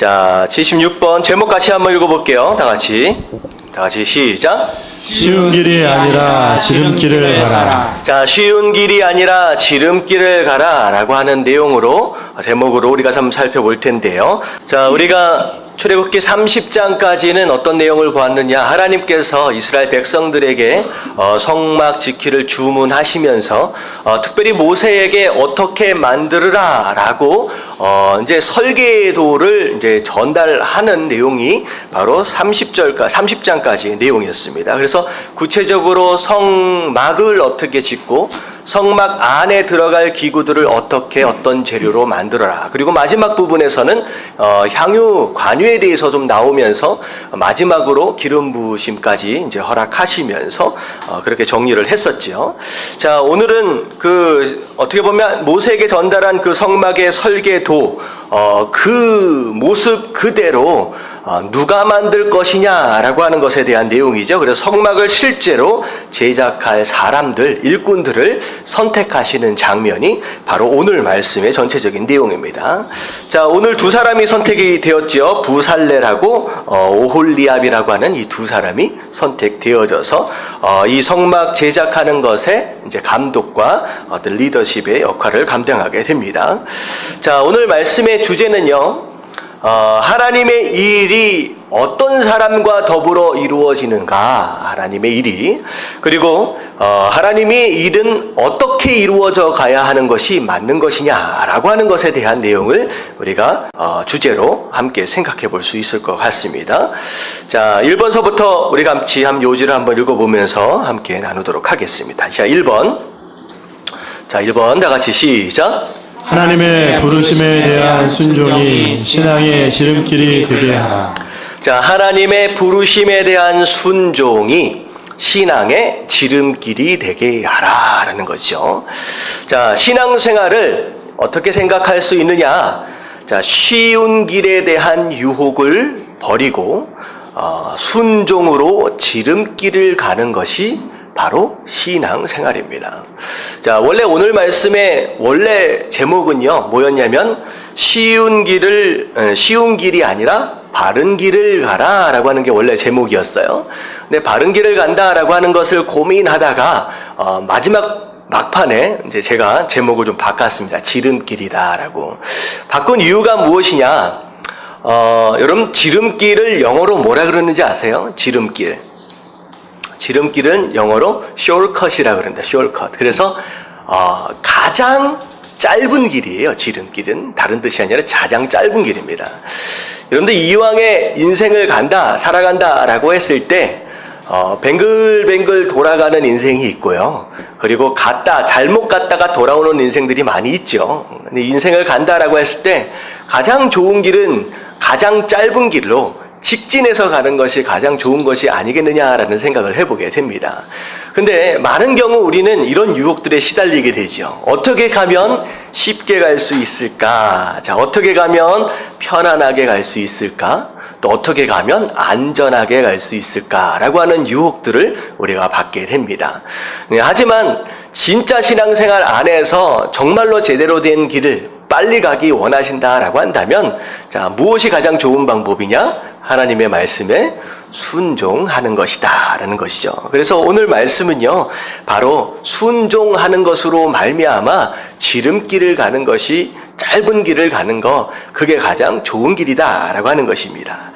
자, 76번 제목 같이 한번 읽어볼게요. 다 같이 시작. 쉬운 길이 아니라 지름길을 가라. 자, 쉬운 길이 아니라 지름길을 가라 라고 하는 내용으로 제목으로 우리가 한번 살펴볼 텐데요. 자, 우리가 출애굽기 30장까지는 어떤 내용을 보았느냐. 하나님께서 이스라엘 백성들에게 성막 지키를 주문하시면서 특별히 모세에게 어떻게 만들으라 라고 이제 설계도를 이제 전달하는 내용이 바로 30장까지 내용이었습니다. 그래서 구체적으로 성막을 어떻게 짓고 성막 안에 들어갈 기구들을 어떻게 어떤 재료로 만들어라. 그리고 마지막 부분에서는 향유 관유에 대해서 좀 나오면서 마지막으로 기름 부으심까지 이제 허락하시면서 그렇게 정리를 했었죠. 자, 오늘은 어떻게 보면 모세에게 전달한 그 성막의 설계도 그 모습 그대로 누가 만들 것이냐라고 하는 것에 대한 내용이죠. 그래서 성막을 실제로 제작할 사람들, 일꾼들을 선택하시는 장면이 바로 오늘 말씀의 전체적인 내용입니다. 자, 오늘 두 사람이 선택이 되었죠. 부살렐하고 오홀리압이라고 하는 이 두 사람이 선택되어져서 이 성막 제작하는 것에 이제 감독과 어떤 리더십의 역할을 감당하게 됩니다. 자, 오늘 말씀의 주제는요. 하나님의 일이 어떤 사람과 더불어 이루어지는가, 하나님의 일이. 그리고 하나님의 일은 어떻게 이루어져 가야 하는 것이 맞는 것이냐라고 하는 것에 대한 내용을 우리가 주제로 함께 생각해 볼 수 있을 것 같습니다. 자, 1번서부터 우리가 같이 요지를 한번 읽어보면서 함께 나누도록 하겠습니다. 자, 1번 다 같이 시작. 하나님의 부르심에 대한 순종이 신앙의 지름길이 되게 하라. 자, 하나님의 부르심에 대한 순종이 신앙의 지름길이 되게 하라라는 거죠. 자, 신앙생활을 어떻게 생각할 수 있느냐? 자, 쉬운 길에 대한 유혹을 버리고 순종으로 지름길을 가는 것이 바로 신앙생활입니다. 자, 원래 오늘 말씀의 원래 제목은요, 뭐였냐면 쉬운 길이 아니라 바른 길을 가라라고 하는 게 원래 제목이었어요. 근데 바른 길을 간다라고 하는 것을 고민하다가 마지막 막판에 이제 제가 제목을 좀 바꿨습니다. 지름길이다라고. 바꾼 이유가 무엇이냐? 여러분, 지름길을 영어로 뭐라 그러는지 아세요? 지름길은 영어로 shortcut이라고 그럽니다. shortcut. 그래서 가장 짧은 길이에요. 지름길은 다른 뜻이 아니라 가장 짧은 길입니다. 여러분들 이왕에 인생을 살아간다라고 했을 때 뱅글뱅글 돌아가는 인생이 있고요. 그리고 잘못 갔다가 돌아오는 인생들이 많이 있죠. 근데 인생을 간다라고 했을 때 가장 좋은 길은 가장 짧은 길로 직진해서 가는 것이 가장 좋은 것이 아니겠느냐라는 생각을 해보게 됩니다. 근데 많은 경우 우리는 이런 유혹들에 시달리게 되죠. 어떻게 가면 쉽게 갈 수 있을까? 자, 어떻게 가면 편안하게 갈 수 있을까? 또 어떻게 가면 안전하게 갈 수 있을까라고 하는 유혹들을 우리가 받게 됩니다. 하지만 진짜 신앙생활 안에서 정말로 제대로 된 길을 빨리 가기 원하신다라고 한다면, 자, 무엇이 가장 좋은 방법이냐? 하나님의 말씀에 순종하는 것이다 라는 것이죠. 그래서 오늘 말씀은요, 바로 순종하는 것으로 말미암아 지름길을 가는 것이, 짧은 길을 가는 거, 그게 가장 좋은 길이다 라고 하는 것입니다.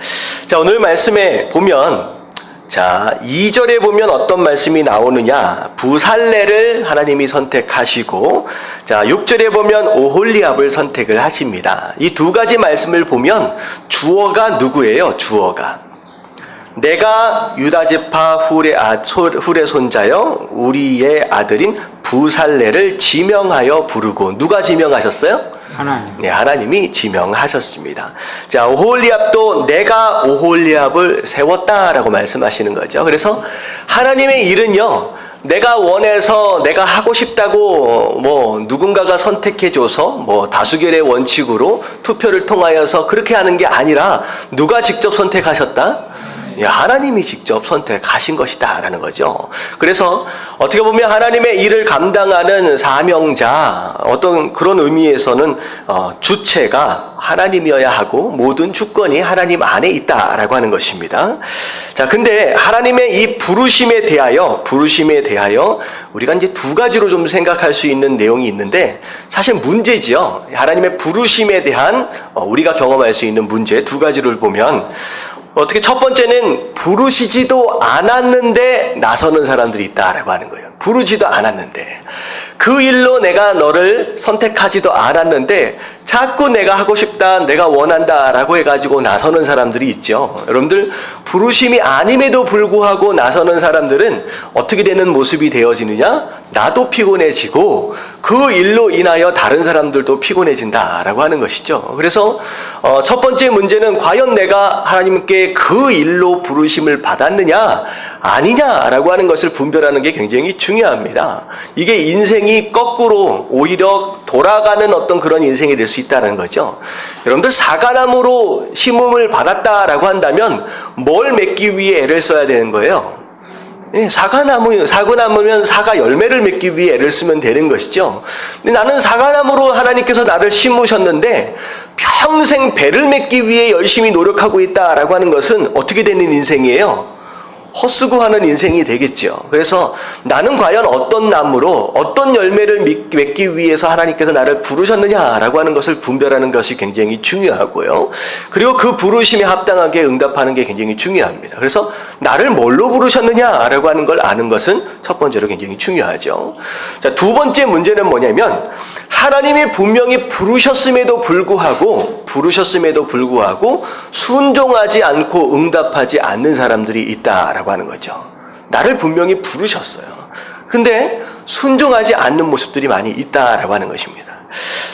자, 오늘 말씀에 보면, 자, 2절에 보면 어떤 말씀이 나오느냐? 부살렐을 하나님이 선택하시고, 자, 6절에 보면 오홀리압을 선택을 하십니다. 이 두 가지 말씀을 보면 주어가 누구예요? 주어가. 내가 유다지파 훌의 손자여 우리의 아들인 부살렐을 지명하여 부르고. 누가 지명하셨어요? 하나님. 네, 하나님이 지명하셨습니다. 자, 오홀리압도 내가 오홀리압을 세웠다라고 말씀하시는 거죠. 그래서 하나님의 일은요, 내가 원해서 내가 하고 싶다고 누군가가 선택해줘서 다수결의 원칙으로 투표를 통하여서 그렇게 하는 게 아니라 누가 직접 선택하셨다? 하나님이 직접 선택하신 것이다라는 거죠. 그래서 어떻게 보면 하나님의 일을 감당하는 사명자, 어떤 그런 의미에서는 주체가 하나님이어야 하고 모든 주권이 하나님 안에 있다라고 하는 것입니다. 자, 근데 하나님의 이 부르심에 대하여 우리가 이제 두 가지로 좀 생각할 수 있는 내용이 있는데, 사실 문제지요. 하나님의 부르심에 대한 우리가 경험할 수 있는 문제 두 가지를 보면, 어떻게 첫 번째는 부르시지도 않았는데 나서는 사람들이 있다라고 하는 거예요. 부르지도 않았는데, 그 일로 내가 너를 선택하지도 않았는데 자꾸 내가 하고 싶다, 내가 원한다라고 해가지고 나서는 사람들이 있죠. 여러분들, 부르심이 아님에도 불구하고 나서는 사람들은 어떻게 되는 모습이 되어지느냐? 나도 피곤해지고 그 일로 인하여 다른 사람들도 피곤해진다라고 하는 것이죠. 그래서 첫 번째 문제는 과연 내가 하나님께 그 일로 부르심을 받았느냐 아니냐라고 하는 것을 분별하는 게 굉장히 중요합니다. 이게 인생이 거꾸로 오히려 돌아가는 어떤 그런 인생이 될 수 있다는 거죠. 여러분들, 사과나무로 심음을 받았다라고 한다면 뭘 맺기 위해 애를 써야 되는 거예요? 사과나무면 사과 열매를 맺기 위해 애를 쓰면 되는 것이죠. 근데 나는 사과나무로 하나님께서 나를 심으셨는데 평생 배를 맺기 위해 열심히 노력하고 있다라고 하는 것은 어떻게 되는 인생이에요? 헛수고하는 인생이 되겠죠. 그래서 나는 과연 어떤 나무로 어떤 열매를 맺기 위해서 하나님께서 나를 부르셨느냐라고 하는 것을 분별하는 것이 굉장히 중요하고요. 그리고 그 부르심에 합당하게 응답하는 게 굉장히 중요합니다. 그래서 나를 뭘로 부르셨느냐라고 하는 걸 아는 것은 첫 번째로 굉장히 중요하죠. 자, 두 번째 문제는 뭐냐면, 하나님이 분명히 부르셨음에도 불구하고 순종하지 않고 응답하지 않는 사람들이 있다라고 하는 거죠. 나를 분명히 부르셨어요. 근데 순종하지 않는 모습들이 많이 있다라고 하는 것입니다.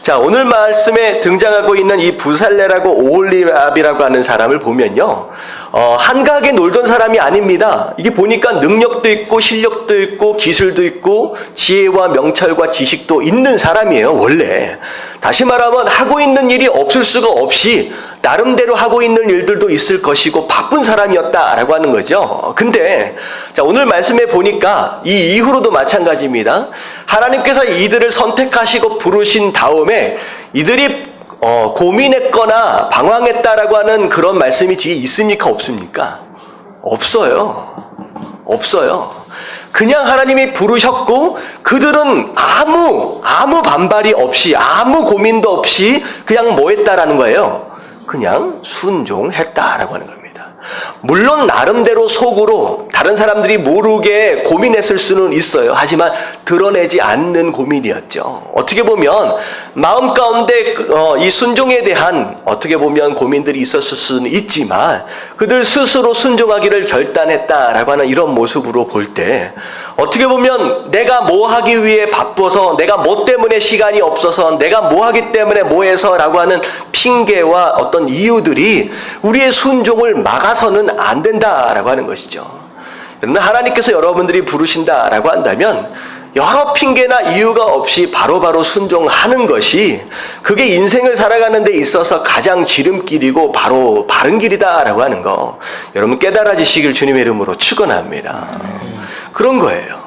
자, 오늘 말씀에 등장하고 있는 이 부살레라고 오홀리압이라고 하는 사람을 보면요, 한가하게 놀던 사람이 아닙니다. 이게 보니까 능력도 있고 실력도 있고 기술도 있고 지혜와 명철과 지식도 있는 사람이에요, 원래. 다시 말하면 하고 있는 일이 없을 수가 없이 나름대로 하고 있는 일들도 있을 것이고 바쁜 사람이었다라고 하는 거죠. 근데 자, 오늘 말씀에 보니까 이 이후로도 마찬가지입니다. 하나님께서 이들을 선택하시고 부르신 다음에 이들이 고민했거나 방황했다라고 하는 그런 말씀이 뒤에 있습니까? 없습니까? 없어요. 그냥 하나님이 부르셨고 그들은 아무 반발이 없이 아무 고민도 없이 그냥 뭐 했다라는 거예요? 그냥 순종했다라고 하는 겁니다. 물론 나름대로 속으로 다른 사람들이 모르게 고민했을 수는 있어요. 하지만 드러내지 않는 고민이었죠. 어떻게 보면 마음 가운데 이 순종에 대한 어떻게 보면 고민들이 있었을 수는 있지만 그들 스스로 순종하기를 결단했다라고 하는 이런 모습으로 볼 때 어떻게 보면 내가 뭐 하기 위해 바빠서, 내가 뭐 때문에 시간이 없어서, 내가 뭐 하기 때문에 뭐 해서라고 하는 핑계와 어떤 이유들이 우리의 순종을 막아서는 안 된다라고 하는 것이죠. 그러나 하나님께서 여러분들이 부르신다라고 한다면 여러 핑계나 이유가 없이 바로바로 순종하는 것이 그게 인생을 살아가는 데 있어서 가장 지름길이고 바로 바른 길이다라고 하는 거 여러분 깨달아지시길 주님의 이름으로 축원합니다. 그런 거예요.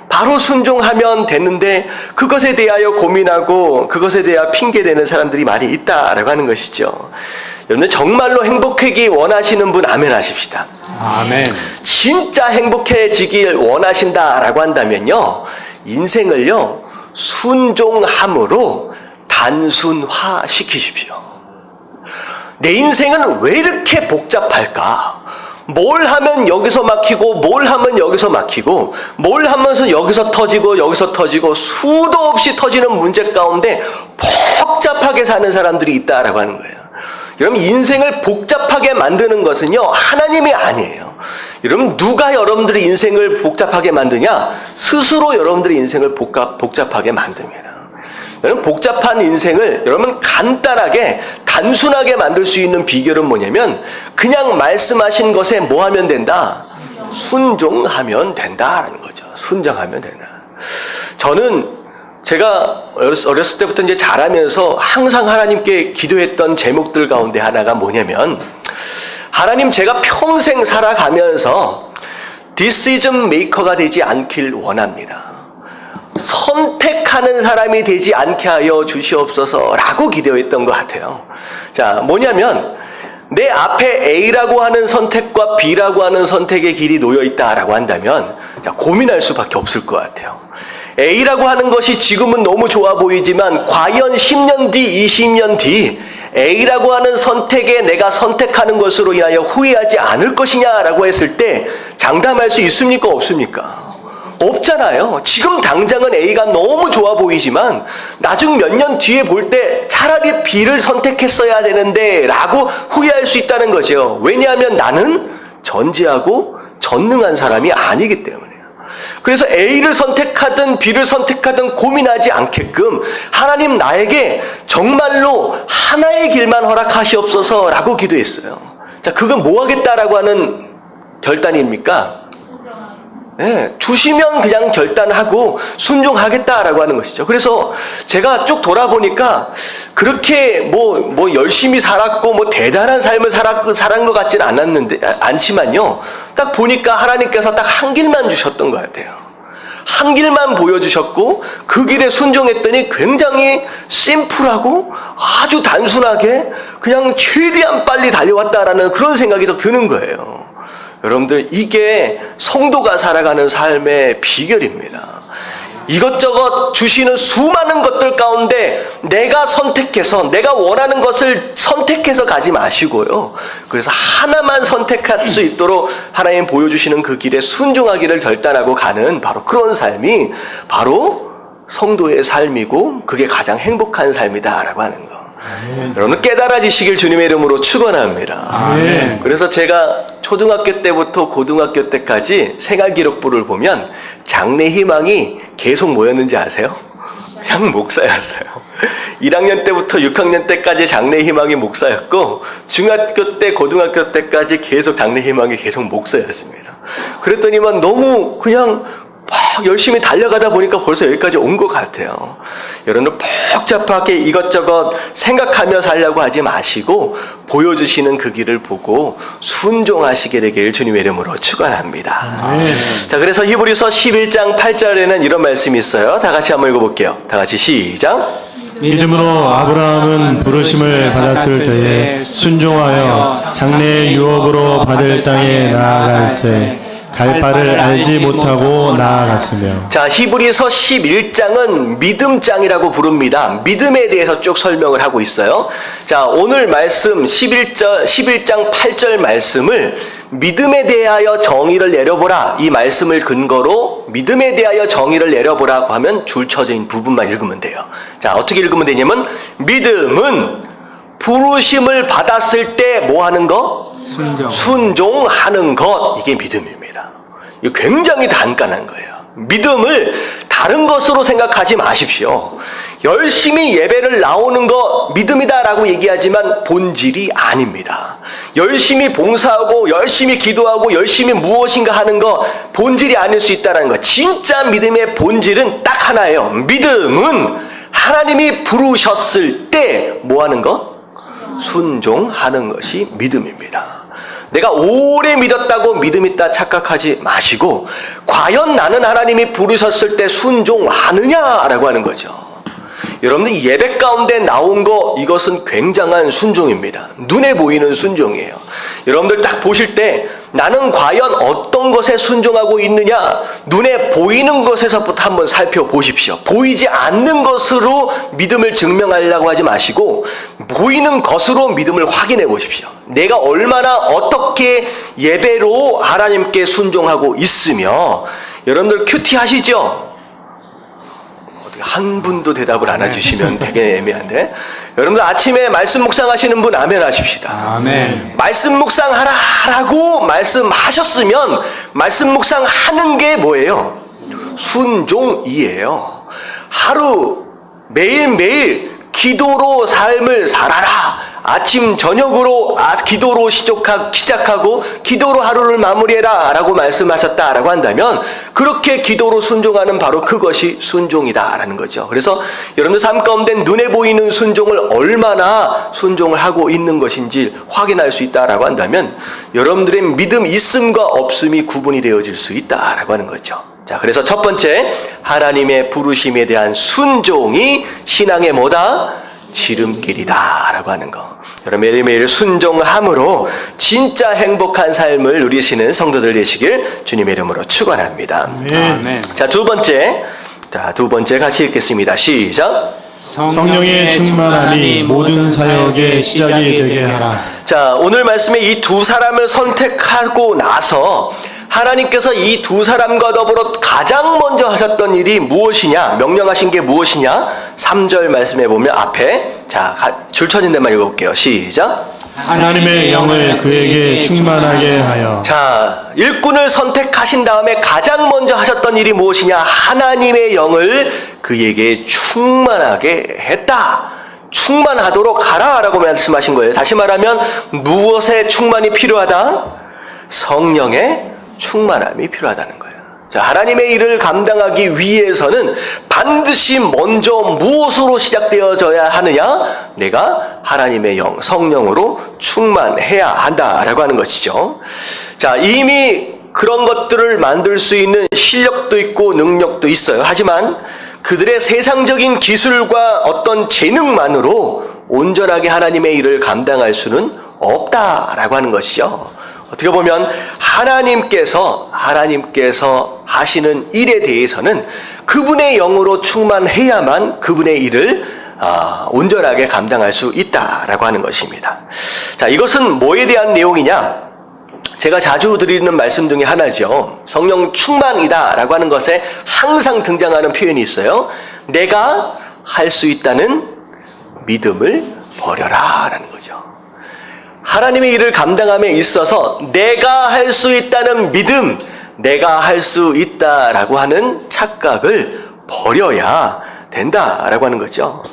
바로 순종하면 되는데 그것에 대하여 고민하고 그것에 대하여 핑계대는 사람들이 많이 있다라고 하는 것이죠. 여러분 정말로 행복하기 원하시는 분 아멘 하십시다. 아멘. 진짜 행복해지길 원하신다라고 한다면요, 인생을요 순종함으로 단순화시키십시오. 내 인생은 왜 이렇게 복잡할까? 뭘 하면 여기서 막히고 뭘 하면 여기서 막히고 뭘 하면서 여기서 터지고 수도 없이 터지는 문제 가운데 복잡하게 사는 사람들이 있다라고 하는 거예요. 여러분 인생을 복잡하게 만드는 것은요 하나님이 아니에요. 여러분 누가 여러분들의 인생을 복잡하게 만드냐? 스스로 여러분들의 인생을 복잡하게 만듭니다. 여러분 복잡한 인생을 여러분 간단하게 단순하게 만들 수 있는 비결은 뭐냐면 그냥 말씀하신 것에 뭐 하면 된다? 순종하면 된다라는 거죠. 순종하면 된다. 저는 제가 어렸을 때부터 이제 자라면서 항상 하나님께 기도했던 제목들 가운데 하나가 뭐냐면 하나님, 제가 평생 살아가면서 디시전 메이커가 되지 않길 원합니다. 선택하는 사람이 되지 않게 하여 주시옵소서라고 기도했던 것 같아요. 자, 뭐냐면 내 앞에 A라고 하는 선택과 B라고 하는 선택의 길이 놓여 있다라고 한다면 자, 고민할 수밖에 없을 것 같아요. A라고 하는 것이 지금은 너무 좋아 보이지만 과연 10년 뒤, 20년 뒤 A라고 하는 선택에 내가 선택하는 것으로 인하여 후회하지 않을 것이냐라고 했을 때 장담할 수 있습니까? 없습니까? 없잖아요. 지금 당장은 A가 너무 좋아 보이지만 나중 몇 년 뒤에 볼 때 차라리 B를 선택했어야 되는데 라고 후회할 수 있다는 거죠. 왜냐하면 나는 전지하고 전능한 사람이 아니기 때문에요. 그래서 A를 선택하든 B를 선택하든 고민하지 않게끔 하나님, 나에게 정말로 하나의 길만 허락하시옵소서라고 기도했어요. 자, 그건 뭐 하겠다라고 하는 결단입니까? 네, 주시면 그냥 결단하고 순종하겠다라고 하는 것이죠. 그래서 제가 쭉 돌아보니까 그렇게 뭐 열심히 살았고 뭐 대단한 삶을 살은 것 같지는 않지만요. 딱 보니까 하나님께서 딱 한 길만 주셨던 것 같아요. 한 길만 보여주셨고 그 길에 순종했더니 굉장히 심플하고 아주 단순하게 그냥 최대한 빨리 달려왔다라는 그런 생각이 더 드는 거예요. 여러분들, 이게 성도가 살아가는 삶의 비결입니다. 이것저것 주시는 수많은 것들 가운데 내가 선택해서 내가 원하는 것을 선택해서 가지 마시고요. 그래서 하나만 선택할 수 있도록 하나님 보여주시는 그 길에 순종하기를 결단하고 가는 바로 그런 삶이 바로 성도의 삶이고 그게 가장 행복한 삶이다라고 하는 거. 여러분, 깨달아지시길 주님의 이름으로 축원합니다. 아멘. 그래서 제가 초등학교 때부터 고등학교 때까지 생활기록부를 보면 장래 희망이 계속 뭐였는지 아세요? 그냥 목사였어요. 1학년 때부터 6학년 때까지 장래 희망이 목사였고 중학교 때 고등학교 때까지 계속 장래 희망이 계속 목사였습니다. 그랬더니만 너무 그냥 막 열심히 달려가다 보니까 벌써 여기까지 온 것 같아요. 여러분들 복잡하게 이것저것 생각하며 살려고 하지 마시고 보여주시는 그 길을 보고 순종하시게 되길 주님의 이름으로 축원합니다. 자, 그래서 히브리서 11장 8절에는 이런 말씀이 있어요. 다 같이 한번 읽어볼게요. 다 같이 시작. 믿음으로 아브라함은 부르심을 받았을 때에 순종하여 장래의 유업으로 받을 땅에 나아갈새 갈 바를 알지 못하고 나아갔으며. 자, 히브리서 11장은 믿음장이라고 부릅니다. 믿음에 대해서 쭉 설명을 하고 있어요. 자, 오늘 말씀 11장 8절 말씀을 믿음에 대하여 정의를 내려보라, 이 말씀을 근거로 믿음에 대하여 정의를 내려보라고 하면 줄 쳐져 있는 부분만 읽으면 돼요. 자, 어떻게 읽으면 되냐면 믿음은 부르심을 받았을 때 뭐 하는 거? 순종하는 것. 이게 믿음입니다. 이거 굉장히 간단한 거예요. 믿음을 다른 것으로 생각하지 마십시오. 열심히 예배를 나오는 거 믿음이다라고 얘기하지만 본질이 아닙니다. 열심히 봉사하고 열심히 기도하고 열심히 무엇인가 하는 거 본질이 아닐 수 있다는 거. 진짜 믿음의 본질은 딱 하나예요. 믿음은 하나님이 부르셨을 때 뭐 하는 거? 순종하는 것이 믿음입니다. 내가 오래 믿었다고 믿음 있다 착각하지 마시고 과연 나는 하나님이 부르셨을 때 순종하느냐라고 하는 거죠. 여러분들, 예배 가운데 나온 거 이것은 굉장한 순종입니다. 눈에 보이는 순종이에요. 여러분들 딱 보실 때 나는 과연 어떤 것에 순종하고 있느냐, 눈에 보이는 것에서부터 한번 살펴보십시오. 보이지 않는 것으로 믿음을 증명하려고 하지 마시고 보이는 것으로 믿음을 확인해 보십시오. 내가 얼마나 어떻게 예배로 하나님께 순종하고 있으며. 여러분들 큐티 하시죠? 한 분도 대답을 안 해주시면 되게 애매한데, 여러분들 아침에 말씀 묵상하시는 분 아멘 하십시다. 아멘. 말씀 묵상하라라고 말씀하셨으면 말씀 묵상하는 게 뭐예요? 순종이에요. 하루 매일매일 기도로 삶을 살아라, 아침 저녁으로 기도로 시작하고 기도로 하루를 마무리해라 라고 말씀하셨다라고 한다면 그렇게 기도로 순종하는 바로 그것이 순종이다라는 거죠. 그래서 여러분들 삶 가운데 눈에 보이는 순종을 얼마나 순종을 하고 있는 것인지 확인할 수 있다라고 한다면 여러분들의 믿음 있음과 없음이 구분이 되어질 수 있다라고 하는 거죠. 자, 그래서 첫 번째, 하나님의 부르심에 대한 순종이 신앙의 뭐다? 지름길이다 라고 하는 거. 여러분 매일매일 순종함으로 진짜 행복한 삶을 누리시는 성도들 되시길 주님의 이름으로 축원합니다. 아멘. 자, 두 번째 같이 읽겠습니다. 시작. 성령의 충만함이 모든 사역의 시작이 되게 하라. 자, 오늘 말씀에 이 두 사람을 선택하고 나서 하나님께서 이 두 사람과 더불어 가장 먼저 하셨던 일이 무엇이냐, 명령하신 게 무엇이냐, 3절 말씀에 보면 앞에, 자, 줄 쳐진 데만 읽어볼게요. 시작. 하나님의 영을 그에게 충만하게 하여. 자, 일꾼을 선택하신 다음에 가장 먼저 하셨던 일이 무엇이냐, 하나님의 영을 그에게 충만하게 했다. 충만하도록 하라라고 말씀하신 거예요. 다시 말하면 무엇에 충만이 필요하다? 성령의 충만함이 필요하다는 거예요. 자, 하나님의 일을 감당하기 위해서는 반드시 먼저 무엇으로 시작되어져야 하느냐? 내가 하나님의 영, 성령으로 충만해야 한다라고 하는 것이죠. 자, 이미 그런 것들을 만들 수 있는 실력도 있고 능력도 있어요. 하지만 그들의 세상적인 기술과 어떤 재능만으로 온전하게 하나님의 일을 감당할 수는 없다라고 하는 것이죠. 어떻게 보면 하나님께서 하시는 일에 대해서는 그분의 영으로 충만해야만 그분의 일을 온전하게 감당할 수 있다라고 하는 것입니다. 자, 이것은 뭐에 대한 내용이냐? 제가 자주 드리는 말씀 중에 하나죠. 성령 충만이다라고 하는 것에 항상 등장하는 표현이 있어요. 내가 할 수 있다는 믿음을 버려라라는 거죠. 하나님의 일을 감당함에 있어서 내가 할 수 있다는 믿음, 내가 할 수 있다라고 하는 착각을 버려야 된다라고 하는 거죠.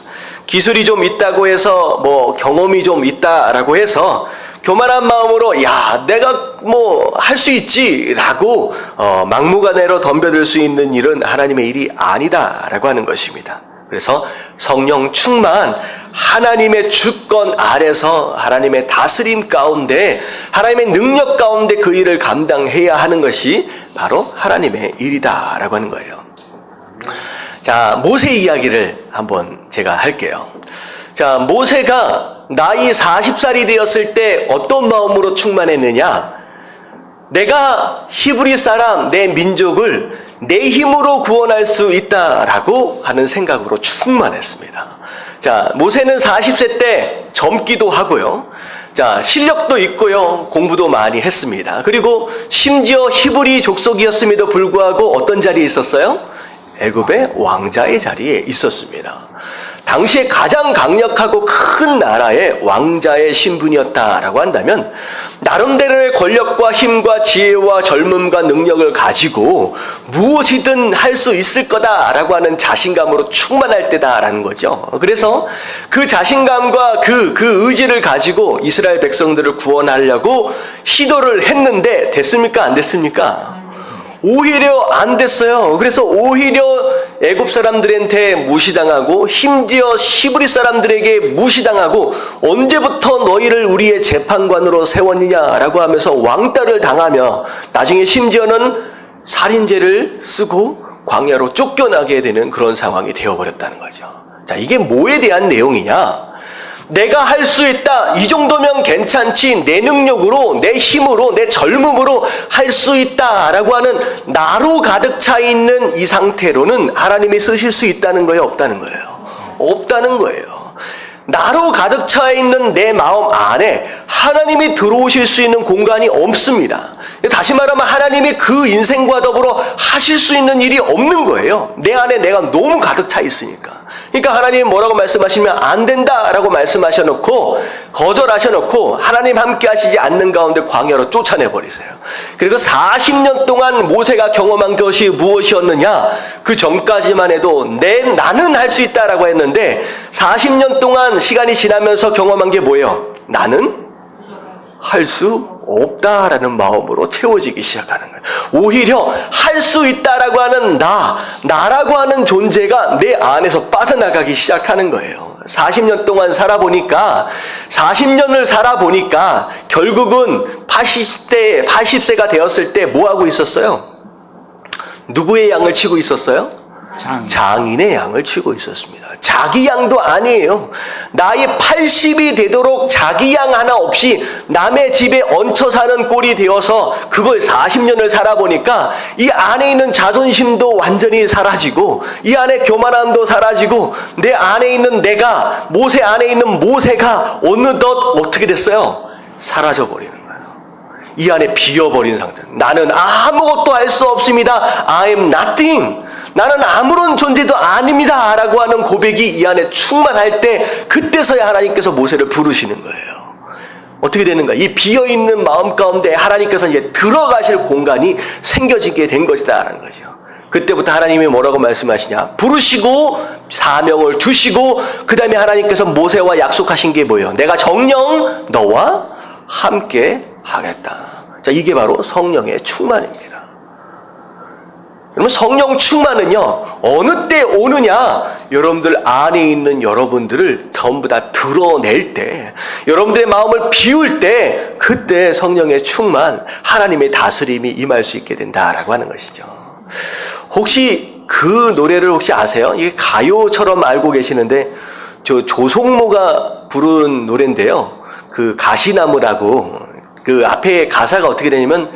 기술이 좀 있다고 해서 경험이 좀 있다라고 해서 교만한 마음으로 내가 할 수 있지라고 막무가내로 덤벼들 수 있는 일은 하나님의 일이 아니다라고 하는 것입니다. 그래서 성령 충만, 하나님의 주권 아래서 하나님의 다스림 가운데, 하나님의 능력 가운데 그 일을 감당해야 하는 것이 바로 하나님의 일이다라고 하는 거예요. 자, 모세 이야기를 한번 제가 할게요. 자, 모세가 나이 40살이 되었을 때 어떤 마음으로 충만했느냐? 내가 히브리 사람, 내 민족을 내 힘으로 구원할 수 있다라고 하는 생각으로 충만했습니다. 자, 모세는 40세 때 젊기도 하고요. 자, 실력도 있고요. 공부도 많이 했습니다. 그리고 심지어 히브리 족속이었음에도 불구하고 어떤 자리에 있었어요? 애굽의 왕자의 자리에 있었습니다. 당시에 가장 강력하고 큰 나라의 왕자의 신분이었다라고 한다면 나름대로의 권력과 힘과 지혜와 젊음과 능력을 가지고 무엇이든 할 수 있을 거다라고 하는 자신감으로 충만할 때다라는 거죠. 그래서 그 자신감과 그 의지를 가지고 이스라엘 백성들을 구원하려고 시도를 했는데 됐습니까? 안 됐습니까? 오히려 안 됐어요. 그래서 오히려 애굽 사람들한테 무시당하고 심지어 히브리 사람들에게 무시당하고 언제부터 너희를 우리의 재판관으로 세웠느냐라고 하면서 왕따를 당하며 나중에 심지어는 살인죄를 쓰고 광야로 쫓겨나게 되는 그런 상황이 되어버렸다는 거죠. 자, 이게 뭐에 대한 내용이냐? 내가 할 수 있다. 이 정도면 괜찮지. 내 능력으로, 내 힘으로, 내 젊음으로 할 수 있다라고 하는 나로 가득 차 있는 이 상태로는 하나님이 쓰실 수 있다는 거예요? 없다는 거예요? 없다는 거예요. 나로 가득 차 있는 내 마음 안에 하나님이 들어오실 수 있는 공간이 없습니다. 다시 말하면 하나님이 그 인생과 더불어 하실 수 있는 일이 없는 거예요. 내 안에 내가 너무 가득 차 있으니까. 그러니까 하나님이 뭐라고 말씀하시면 안 된다라고 말씀하셔놓고 거절하셔놓고 하나님 함께 하시지 않는 가운데 광야로 쫓아내버리세요. 그리고 40년 동안 모세가 경험한 것이 무엇이었느냐? 그 전까지만 해도 나는 할 수 있다라고 했는데 40년 동안 시간이 지나면서 경험한 게 뭐예요? 나는 할 수 없다라는 마음으로 채워지기 시작하는 거예요. 오히려 할 수 있다라고 하는 나라고 하는 존재가 내 안에서 빠져나가기 시작하는 거예요. 40년을 살아보니까 결국은 80세가 되었을 때 뭐 하고 있었어요? 누구의 양을 치고 있었어요? 장인의 양을 치고 있었습니다. 자기 양도 아니에요. 나이 80이 되도록 자기 양 하나 없이 남의 집에 얹혀 사는 꼴이 되어서 그걸 40년을 살아보니까 이 안에 있는 자존심도 완전히 사라지고 이 안에 교만함도 사라지고 내 안에 있는 내가 모세 안에 있는 모세가 어느덧 어떻게 됐어요? 사라져버리는 거예요. 이 안에 비어버린 상태. 나는 아무것도 할 수 없습니다. I am nothing. 나는 아무런 존재도 아닙니다 라고 하는 고백이 이 안에 충만할 때 그때서야 하나님께서 모세를 부르시는 거예요. 어떻게 되는가? 이 비어있는 마음 가운데 하나님께서 이제 들어가실 공간이 생겨지게 된 것이다라는 거죠. 그때부터 하나님이 뭐라고 말씀하시냐? 부르시고 사명을 주시고 그 다음에 하나님께서 모세와 약속하신 게 뭐예요? 내가 정녕 너와 함께 하겠다. 자, 이게 바로 성령의 충만입니다. 그러면 성령 충만은요, 어느 때 오느냐? 여러분들 안에 있는 여러분들을 전부 다 드러낼 때, 여러분들의 마음을 비울 때, 그때 성령의 충만, 하나님의 다스림이 임할 수 있게 된다라고 하는 것이죠. 혹시 그 노래를 혹시 아세요? 이게 가요처럼 알고 계시는데, 조성모가 부른 노래인데요. 그 가시나무라고, 그 앞에 가사가 어떻게 되냐면,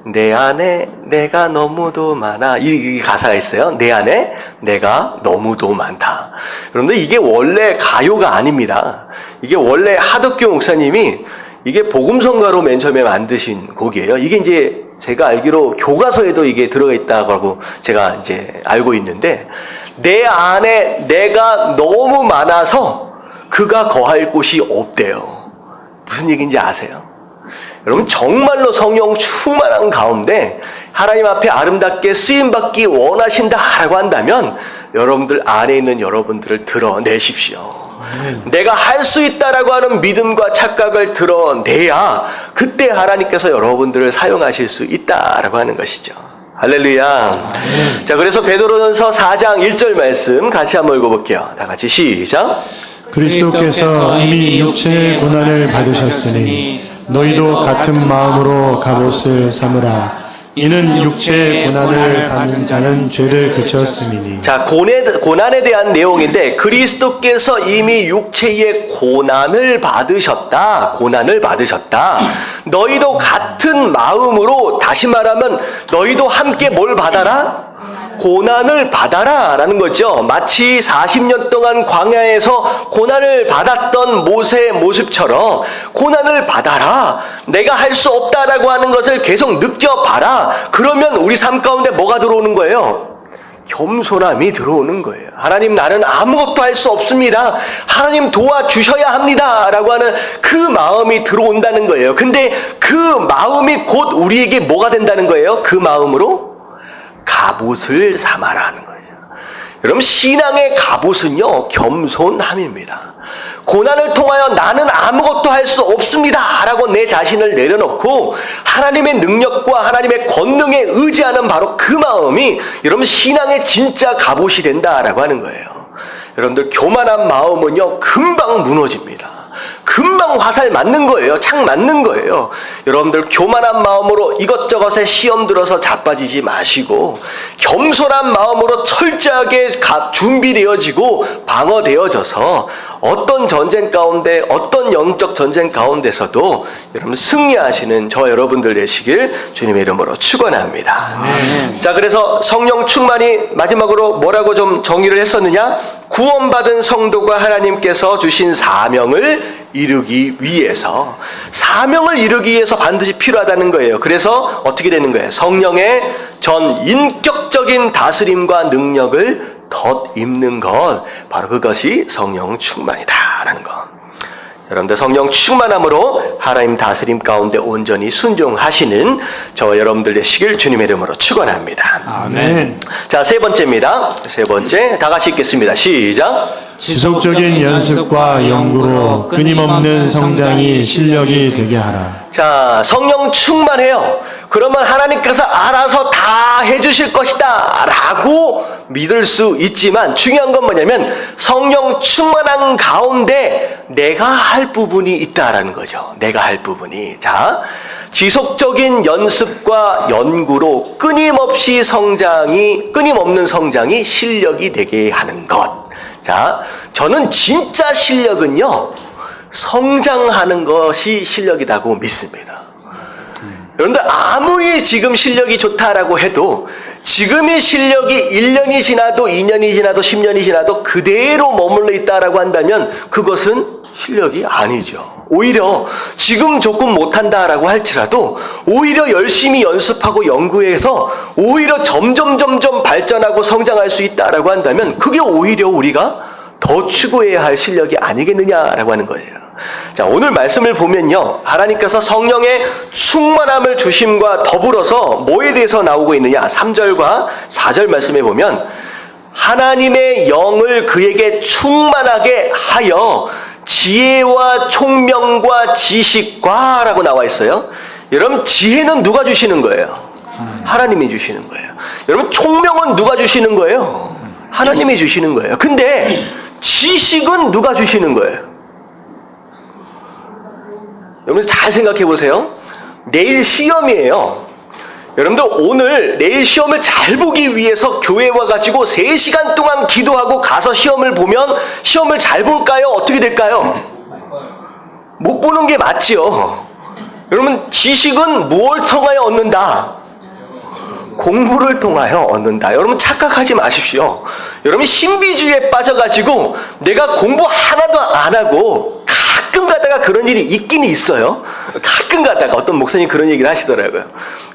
내 안에 내가 너무도 많아. 이 가사가 있어요. 내 안에 내가 너무도 많다. 여러분들 이게 원래 가요가 아닙니다. 이게 원래 하덕교 목사님이 이게 복음성가로 맨 처음에 만드신 곡이에요. 이게 이제 제가 알기로 교과서에도 이게 들어가 있다고 하고 제가 이제 알고 있는데 내 안에 내가 너무 많아서 그가 거할 곳이 없대요. 무슨 얘기인지 아세요? 여러분 정말로 성령 충만한 가운데 하나님 앞에 아름답게 쓰임받기 원하신다라고 한다면 여러분들 안에 있는 여러분들을 드러내십시오. 내가 할 수 있다라고 하는 믿음과 착각을 드러내야 그때 하나님께서 여러분들을 사용하실 수 있다라고 하는 것이죠. 할렐루야. 자, 그래서 베드로전서 4장 1절 말씀 같이 한번 읽어볼게요. 다 같이 시작. 그리스도께서 이미 육체의 고난을 받으셨으니 너희도 같은 마음으로 갑옷을 삼으라. 이는 육체의 고난을 받는 자는 죄를 그쳤음이니. 자, 고난에 대한 내용인데 그리스도께서 이미 육체의 고난을 받으셨다. 너희도 같은 마음으로, 다시 말하면 너희도 함께 뭘 받아라? 고난을 받아라 라는 거죠. 마치 40년 동안 광야에서 고난을 받았던 모세의 모습처럼 고난을 받아라. 내가 할 수 없다라고 하는 것을 계속 느껴봐라. 그러면 우리 삶 가운데 뭐가 들어오는 거예요? 겸손함이 들어오는 거예요. 하나님, 나는 아무것도 할 수 없습니다. 하나님 도와주셔야 합니다 라고 하는 그 마음이 들어온다는 거예요. 근데 그 마음이 곧 우리에게 뭐가 된다는 거예요? 그 마음으로 갑옷을 삼아라 하는 거죠. 여러분, 신앙의 갑옷은요, 겸손함입니다. 고난을 통하여 나는 아무것도 할 수 없습니다 라고 내 자신을 내려놓고 하나님의 능력과 하나님의 권능에 의지하는 바로 그 마음이 여러분 신앙의 진짜 갑옷이 된다라고 하는 거예요. 여러분들 교만한 마음은요, 금방 무너집니다. 금방 화살 맞는 거예요. 창 맞는 거예요. 여러분들 교만한 마음으로 이것저것에 시험 들어서 자빠지지 마시고 겸손한 마음으로 철저하게 준비되어지고 방어되어져서 어떤 전쟁 가운데, 어떤 영적 전쟁 가운데서도 여러분 승리하시는 저 여러분들 되시길 주님의 이름으로 축원합니다. 자, 그래서 성령 충만이 마지막으로 뭐라고 좀 정의를 했었느냐? 구원받은 성도가 하나님께서 주신 사명을 이루기 위해서, 사명을 이루기 위해서 반드시 필요하다는 거예요. 그래서 어떻게 되는 거예요? 성령의 전 인격적인 다스림과 능력을 덧입는 것, 바로 그것이 성령 충만이다라는 것. 여러분들 성령 충만함으로 하나님 다스림 가운데 온전히 순종하시는 저와 여러분들 되시길 주님의 이름으로 축원합니다. 아멘. 자, 세 번째입니다. 세 번째 다 같이 읽겠습니다. 시작. 지속적인 연습과 연구로 끊임없는 성장이 실력이 되게 하라. 자, 성령 충만해요. 그러면 하나님께서 알아서 다 해주실 것이다 라고 믿을 수 있지만 중요한 건 뭐냐면 성령 충만한 가운데 내가 할 부분이 있다라는 거죠. 내가 할 부분이. 자, 지속적인 연습과 연구로 끊임없는 성장이 실력이 되게 하는 것. 자, 저는 진짜 실력은요, 성장하는 것이 실력이라고 믿습니다. 여러분들 아무리 지금 실력이 좋다라고 해도 지금의 실력이 1년이 지나도 2년이 지나도 10년이 지나도 그대로 머물러 있다라고 한다면 그것은 실력이 아니죠. 오히려 지금 조금 못한다라고 할지라도 오히려 열심히 연습하고 연구해서 오히려 점점 발전하고 성장할 수 있다라고 한다면 그게 오히려 우리가 더 추구해야 할 실력이 아니겠느냐라고 하는 거예요. 자, 오늘 말씀을 보면요, 하나님께서 성령의 충만함을 주심과 더불어서 뭐에 대해서 나오고 있느냐, 3절과 4절 말씀에 보면 하나님의 영을 그에게 충만하게 하여 지혜와 총명과 지식과 라고 나와 있어요. 여러분, 지혜는 누가 주시는 거예요? 하나님이 주시는 거예요. 여러분, 총명은 누가 주시는 거예요? 하나님이 주시는 거예요. 근데 지식은 누가 주시는 거예요? 여러분 잘 생각해 보세요. 내일 시험이에요. 여러분들 내일 시험을 잘 보기 위해서 교회 와가지고 3시간 동안 기도하고 가서 시험을 보면 시험을 잘 볼까요? 어떻게 될까요? 못 보는 게 맞지요. 여러분 지식은 무엇을 통하여 얻는다? 공부를 통하여 얻는다. 여러분 착각하지 마십시오. 여러분 신비주의에 빠져가지고 내가 공부 하나도 안 하고 가끔 가다가 그런 일이 있긴 있어요. 가끔 가다가 어떤 목사님이 그런 얘기를 하시더라고요.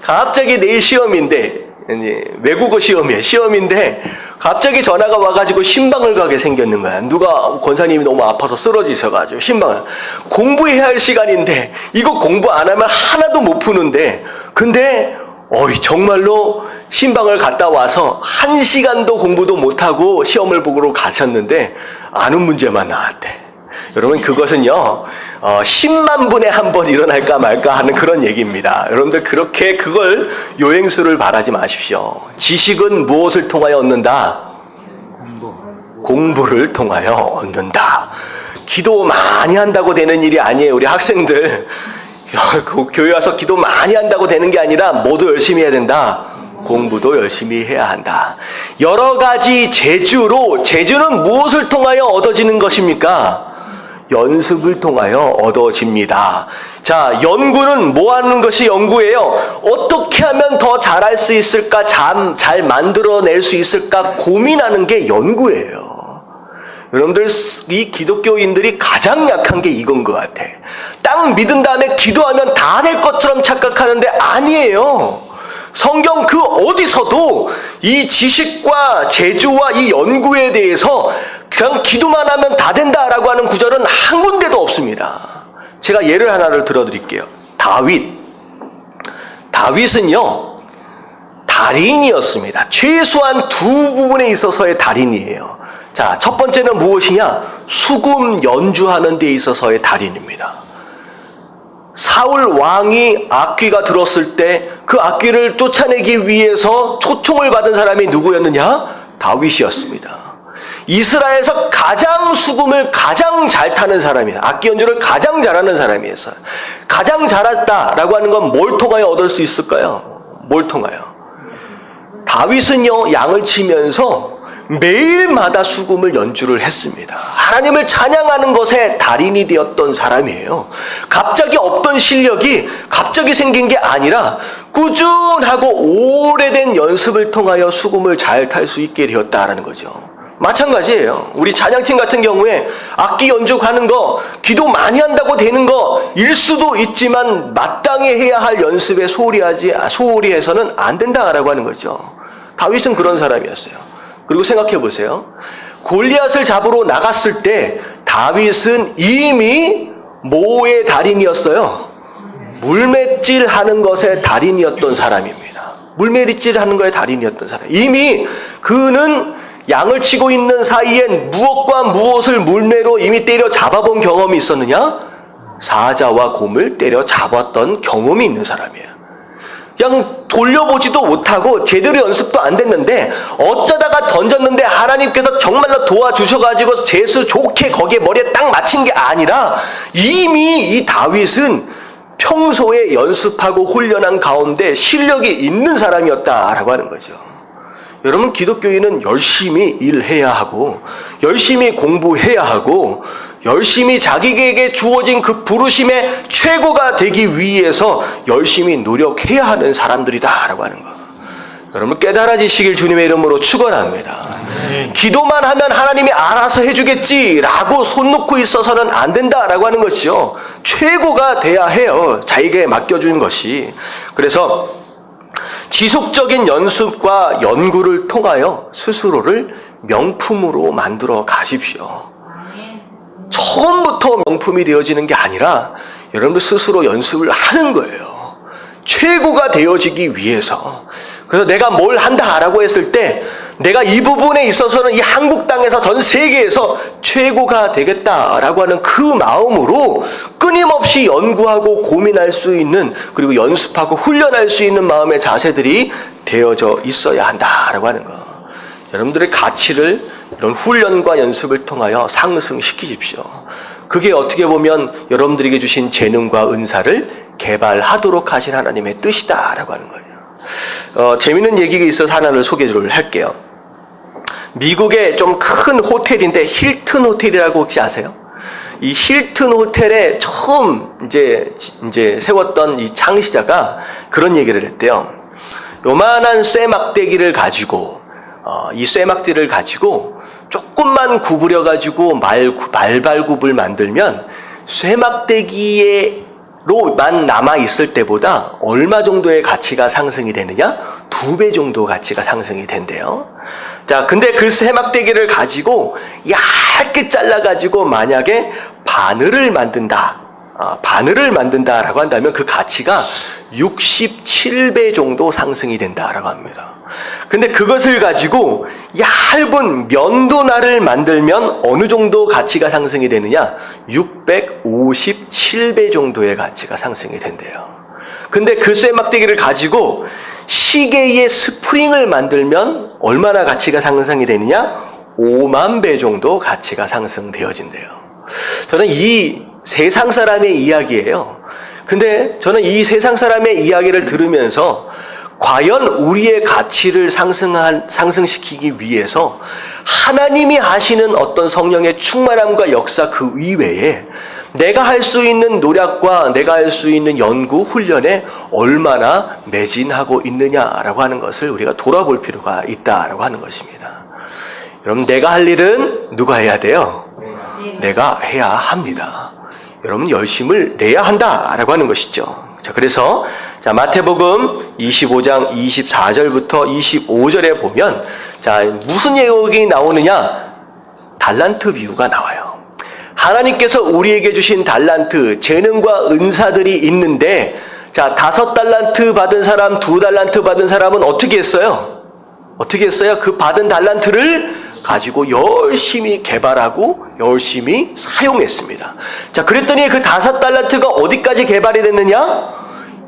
갑자기 내일 시험인데, 외국어 시험인데 갑자기 전화가 와가지고 신방을 가게 생겼는 거야. 누가 권사님이 너무 아파서 쓰러지셔가지고 신방을. 공부해야 할 시간인데 이거 공부 안 하면 하나도 못 푸는데, 근데 정말로 신방을 갔다 와서 1시간도 공부도 못하고 시험을 보러 가셨는데 아는 문제만 나왔대. 여러분 그것은요 10만 분에 한 번 일어날까 말까 하는 그런 얘기입니다. 여러분들 그렇게 그걸 요행수를 바라지 마십시오. 지식은 무엇을 통하여 얻는다? 공부를 통하여 얻는다. 기도 많이 한다고 되는 일이 아니에요. 우리 학생들 교회 와서 기도 많이 한다고 되는 게 아니라 뭐도 열심히 해야 된다. 공부도 열심히 해야 한다. 여러 가지 재주는 무엇을 통하여 얻어지는 것입니까? 연습을 통하여 얻어집니다. 자, 연구는 뭐 하는 것이 연구예요? 어떻게 하면 더 잘할 수 있을까? 잘 만들어낼 수 있을까? 고민하는 게 연구예요. 여러분들 이 기독교인들이 가장 약한 게 이건 것 같아. 딱 믿은 다음에 기도하면 다 될 것처럼 착각하는데 아니에요. 성경 그 어디서도 이 지식과 재주와 이 연구에 대해서 그냥 기도만 하면 다 된다라고 하는 구절은 한 군데도 없습니다. 제가 예를 하나를 들어드릴게요. 다윗은요 달인이었습니다. 최소한 2부분에 있어서의 달인이에요. 자, 첫 번째는 무엇이냐? 수금 연주하는 데 있어서의 달인입니다. 사울 왕이 악귀가 들었을 때 그 악귀를 쫓아내기 위해서 초청을 받은 사람이 누구였느냐? 다윗이었습니다. 이스라엘에서 가장 수금을 가장 잘 타는 사람이에요. 악기 연주를 가장 잘하는 사람이었어요. 가장 잘했다라고 하는 건 뭘 통하여 얻을 수 있을까요? 뭘 통하여? 다윗은요 양을 치면서 매일마다 수금을 연주를 했습니다. 하나님을 찬양하는 것에 달인이 되었던 사람이에요. 갑자기 없던 실력이 갑자기 생긴 게 아니라 꾸준하고 오래된 연습을 통하여 수금을 잘 탈 수 있게 되었다라는 거죠. 마찬가지예요. 우리 찬양팀 같은 경우에 악기 연주하는 거, 기도 많이 한다고 되는 거일 수도 있지만 마땅히 해야 할 연습에 소홀히 해서는 안 된다라고 하는 거죠. 다윗은 그런 사람이었어요. 그리고 생각해 보세요. 골리앗을 잡으러 나갔을 때 다윗은 이미 뭐의 달인이었어요? 물맷질 하는 것의 달인이었던 사람입니다. 물맷질 하는 것의 달인이었던 사람. 이미 그는 양을 치고 있는 사이엔 무엇과 무엇을 물매로 이미 때려 잡아본 경험이 있었느냐? 사자와 곰을 때려 잡았던 경험이 있는 사람이에요. 그냥 돌려보지도 못하고 제대로 연습도 안 됐는데 어쩌다가 던졌는데 하나님께서 정말로 도와주셔가지고 재수 좋게 거기에 머리에 딱 맞힌 게 아니라 이미 이 다윗은 평소에 연습하고 훈련한 가운데 실력이 있는 사람이었다라고 하는 거죠. 여러분, 기독교인은 열심히 일해야 하고 열심히 공부해야 하고 열심히 자기에게 주어진 그 부르심의 최고가 되기 위해서 열심히 노력해야 하는 사람들이다라고 하는 거. 여러분, 깨달아지시길 주님의 이름으로 축원합니다. 기도만 하면 하나님이 알아서 해주겠지라고 손 놓고 있어서는 안 된다라고 하는 것이죠. 최고가 돼야 해요. 자기에게 맡겨주는 것이. 그래서 지속적인 연습과 연구를 통하여 스스로를 명품으로 만들어 가십시오. 처음부터 명품이 되어지는 게 아니라 여러분들 스스로 연습을 하는 거예요. 최고가 되어지기 위해서. 그래서 내가 뭘 한다라고 했을 때 내가 이 부분에 있어서는 이 한국 땅에서 전 세계에서 최고가 되겠다라고 하는 그 마음으로 끊임없이 연구하고 고민할 수 있는, 그리고 연습하고 훈련할 수 있는 마음의 자세들이 되어져 있어야 한다라고 하는 거. 여러분들의 가치를 이런 훈련과 연습을 통하여 상승시키십시오. 그게 어떻게 보면 여러분들에게 주신 재능과 은사를 개발하도록 하신 하나님의 뜻이다라고 하는 거예요. 재밌는 얘기가 있어서 하나를 소개를 할게요. 미국의 좀 큰 호텔인데 힐튼 호텔이라고 혹시 아세요? 이 힐튼 호텔에 처음 이제 세웠던 이 창시자가 그런 얘기를 했대요. 요만한 쇠막대기를 가지고 이 쇠막대기를 가지고 조금만 구부려 가지고 말발굽을 만들면 쇠막대기로만 남아 있을 때보다 얼마 정도의 가치가 상승이 되느냐? 2배 정도 가치가 상승이 된대요. 자, 근데 그 쇠막대기를 가지고 얇게 잘라 가지고 만약에 바늘을 만든다라고 한다면 그 가치가 67배 정도 상승이 된다라고 합니다. 근데 그것을 가지고 얇은 면도날을 만들면 어느 정도 가치가 상승이 되느냐? 657배 정도의 가치가 상승이 된대요. 근데 그 쇠막대기를 가지고 시계의 스프링을 만들면 얼마나 가치가 상승이 되느냐? 5만 배 정도 가치가 상승되어진대요. 저는 이 세상 사람의 이야기예요. 근데 저는 이 세상 사람의 이야기를 들으면서 과연 우리의 가치를 상승시키기 위해서 하나님이 하시는 어떤 성령의 충만함과 역사 그 이외에 내가 할 수 있는 노력과 내가 할 수 있는 연구, 훈련에 얼마나 매진하고 있느냐라고 하는 것을 우리가 돌아볼 필요가 있다라고 하는 것입니다. 여러분, 내가 할 일은 누가 해야 돼요? 내가 해야 합니다. 여러분, 열심을 내야 한다라고 하는 것이죠. 자, 그래서 마태복음 25장 24절부터 25절에 보면 무슨 내용이 나오느냐? 달란트 비유가 나와요. 하나님께서 우리에게 주신 달란트, 재능과 은사들이 있는데 5달란트 받은 사람, 2달란트 받은 사람은 어떻게 했어요? 그 받은 달란트를 가지고 열심히 개발하고 열심히 사용했습니다. 자, 그랬더니 그 5달란트가 어디까지 개발이 됐느냐?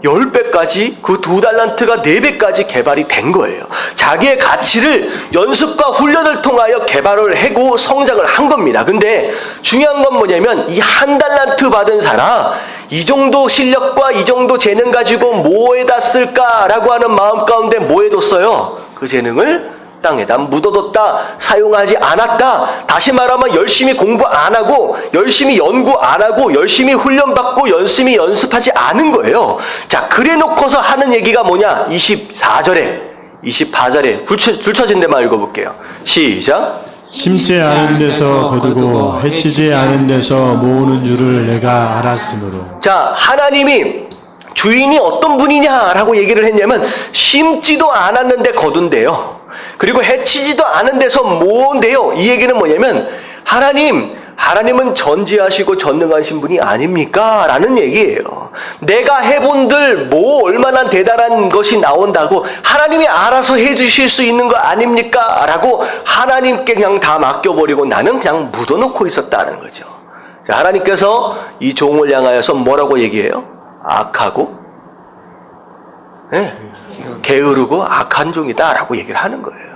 10배까지, 그 2달란트가 4배까지 개발이 된 거예요. 자기의 가치를 연습과 훈련을 통하여 개발을 하고 성장을 한 겁니다. 근데 중요한 건 뭐냐면 이 1달란트 받은 사람, 이 정도 실력과 이 정도 재능 가지고 뭐에다 쓸까라고 하는 마음 가운데 뭐 해뒀어요? 그 재능을 땅에다 묻어뒀다, 사용하지 않았다. 다시 말하면 열심히 공부 안 하고 열심히 연구 안 하고 열심히 훈련받고 열심히 연습하지 않은 거예요. 자, 그래 놓고서 하는 얘기가 뭐냐? 24절에 줄쳐진 데만 읽어볼게요. 시작. 심지 않은 데서 거두고 해치지 않은 데서 모으는 줄을 내가 알았으므로. 자, 하나님이 주인이 어떤 분이냐라고 얘기를 했냐면 심지도 않았는데 거둔대요. 그리고 해치지도 않은 데서 뭔데요? 이 얘기는 뭐냐면 하나님은 전지하시고 전능하신 분이 아닙니까? 라는 얘기예요. 내가 해본들 얼마나 대단한 것이 나온다고 하나님이 알아서 해주실 수 있는 거 아닙니까? 라고 하나님께 그냥 다 맡겨버리고 나는 그냥 묻어놓고 있었다는 거죠. 자, 하나님께서 이 종을 향하여서 뭐라고 얘기해요? 악하고 게으르고 악한 종이다라고 얘기를 하는 거예요.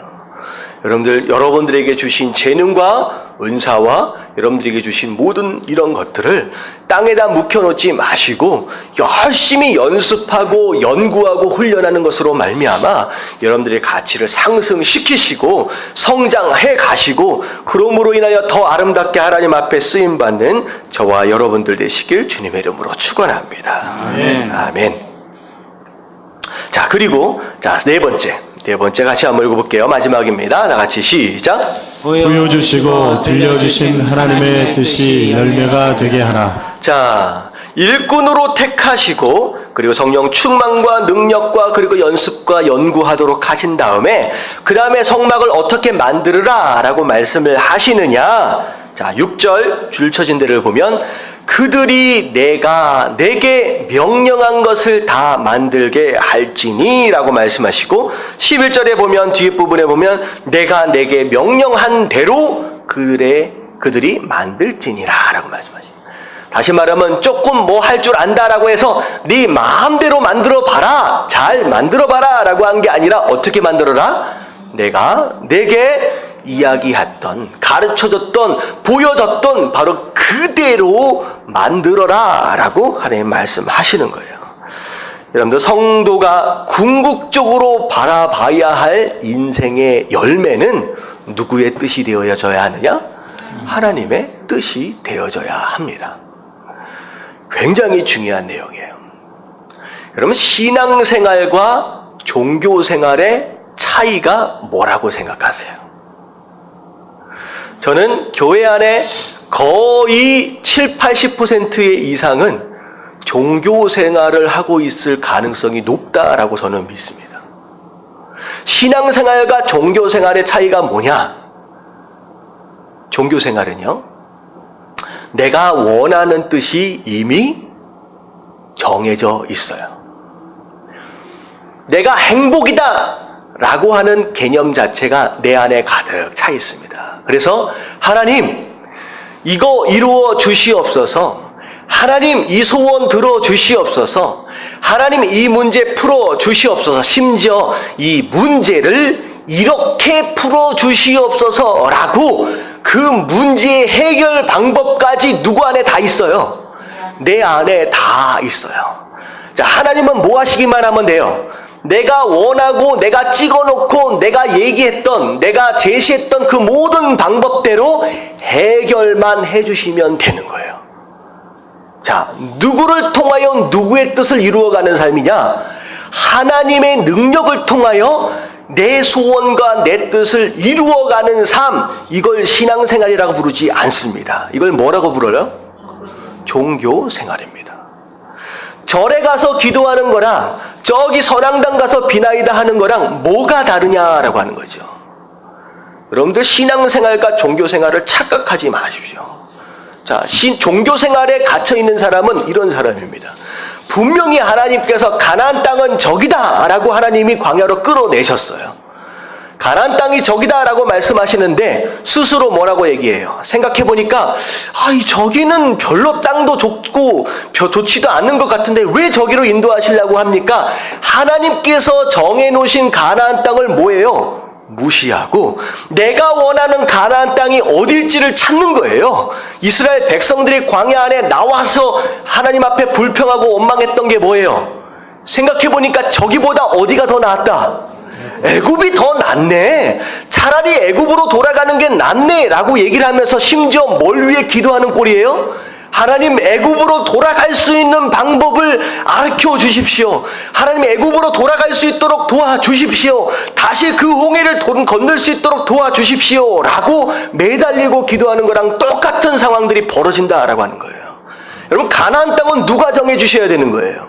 여러분들에게 주신 재능과 은사와 여러분들에게 주신 모든 이런 것들을 땅에다 묵혀놓지 마시고 열심히 연습하고 연구하고 훈련하는 것으로 말미암아 여러분들의 가치를 상승시키시고 성장해 가시고 그러므로 인하여 더 아름답게 하나님 앞에 쓰임받는 저와 여러분들 되시길 주님의 이름으로 축원합니다. 아멘. 자, 그리고 네 번째 같이 한번 읽어볼게요. 마지막입니다. 다 같이 시작. 보여주시고 들려주신 하나님의 뜻이 열매가 되게 하라. 자, 일꾼으로 택하시고 그리고 성령 충만과 능력과 그리고 연습과 연구하도록 하신 다음에 그 다음에 성막을 어떻게 만들으라 라고 말씀을 하시느냐. 자, 6절 줄 쳐진 데를 보면 그들이 내게 명령한 것을 다 만들게 할지니 라고 말씀하시고 11절에 보면 뒷부분에 보면 내가 내게 명령한 대로 그들이 만들지니라 라고 말씀하시고 다시 말하면 조금 뭐 할 줄 안다라고 해서 네 마음대로 만들어봐라 잘 만들어봐라 라고 한 게 아니라 어떻게 만들어라? 내가 내게 이야기했던 가르쳐줬던 보여줬던 바로 그대로 만들어라 라고 하나님 말씀하시는 거예요. 여러분들 성도가 궁극적으로 바라봐야 할 인생의 열매는 누구의 뜻이 되어져야 하느냐? 하나님의 뜻이 되어져야 합니다. 굉장히 중요한 내용이에요. 여러분 신앙생활과 종교생활의 차이가 뭐라고 생각하세요? 저는 교회 안에 거의 70-80%의 이상은 종교생활을 하고 있을 가능성이 높다라고 저는 믿습니다. 신앙생활과 종교생활의 차이가 뭐냐? 종교생활은요, 내가 원하는 뜻이 이미 정해져 있어요. 내가 행복이다 라고 하는 개념 자체가 내 안에 가득 차 있습니다. 그래서 하나님 이거 이루어 주시옵소서, 하나님 이 소원 들어 주시옵소서, 하나님 이 문제 풀어 주시옵소서, 심지어 이 문제를 이렇게 풀어 주시옵소서 라고 그 문제의 해결 방법까지 누구 안에 다 있어요? 내 안에 다 있어요. 자, 하나님은 뭐 하시기만 하면 돼요? 내가 원하고 내가 찍어놓고 내가 얘기했던 내가 제시했던 그 모든 방법대로 해결만 해주시면 되는 거예요. 자, 누구를 통하여 누구의 뜻을 이루어가는 삶이냐? 하나님의 능력을 통하여 내 소원과 내 뜻을 이루어가는 삶, 이걸 신앙생활이라고 부르지 않습니다. 이걸 뭐라고 불러요? 종교생활입니다. 절에 가서 기도하는 거랑 저기 선앙당 가서 비나이다 하는 거랑 뭐가 다르냐라고 하는 거죠. 여러분들 신앙생활과 종교생활을 착각하지 마십시오. 자, 종교생활에 갇혀있는 사람은 이런 사람입니다. 분명히 하나님께서 가나안 땅은 저기다 라고 하나님이 광야로 끌어내셨어요. 가나안 땅이 저기다 라고 말씀하시는데 스스로 뭐라고 얘기해요? 생각해보니까 저기는 별로 땅도 좋고 좋지도 않은 것 같은데 왜 저기로 인도하시려고 합니까? 하나님께서 정해놓으신 가나안 땅을 뭐예요? 무시하고 내가 원하는 가나안 땅이 어딜지를 찾는 거예요. 이스라엘 백성들이 광야 안에 나와서 하나님 앞에 불평하고 원망했던 게 뭐예요? 생각해보니까 저기보다 어디가 더 낫다? 애굽이 더 낫네. 차라리 애굽으로 돌아가는 게 낫네 라고 얘기를 하면서 심지어 뭘 위해 기도하는 꼴이에요? 하나님 애굽으로 돌아갈 수 있는 방법을 가르쳐 주십시오. 하나님 애굽으로 돌아갈 수 있도록 도와주십시오. 다시 그 홍해를 건널 수 있도록 도와주십시오 라고 매달리고 기도하는 거랑 똑같은 상황들이 벌어진다라고 하는 거예요. 여러분 가나안 땅은 누가 정해 주셔야 되는 거예요?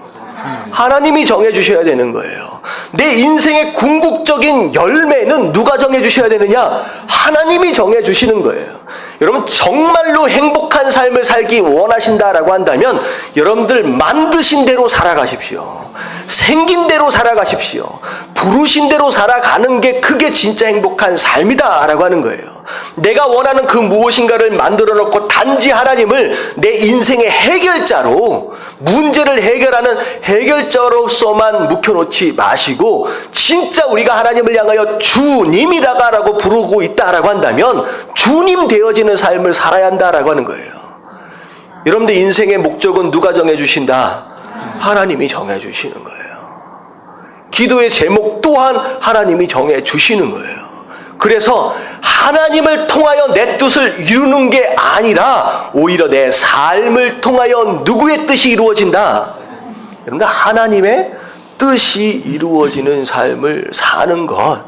하나님이 정해주셔야 되는 거예요. 내 인생의 궁극적인 열매는 누가 정해주셔야 되느냐? 하나님이 정해주시는 거예요. 여러분, 정말로 행복한 삶을 살기 원하신다라고 한다면 여러분들 만드신 대로 살아가십시오. 생긴 대로 살아가십시오. 부르신 대로 살아가는 게 그게 진짜 행복한 삶이다라고 하는 거예요. 내가 원하는 그 무엇인가를 만들어 놓고 단지 하나님을 내 인생의 해결자로, 문제를 해결하는 해결자로서만 묵혀놓지 마시고 진짜 우리가 하나님을 향하여 주님이다라고 부르고 있다라고 한다면 주님 되어지는 삶을 살아야 한다라고 하는 거예요. 여러분들 인생의 목적은 누가 정해주신다? 하나님이 정해주시는 거예요. 기도의 제목 또한 하나님이 정해주시는 거예요. 그래서 하나님을 통하여 내 뜻을 이루는 게 아니라 오히려 내 삶을 통하여 누구의 뜻이 이루어진다? 여러분들 하나님의 뜻이 이루어지는 삶을 사는 것,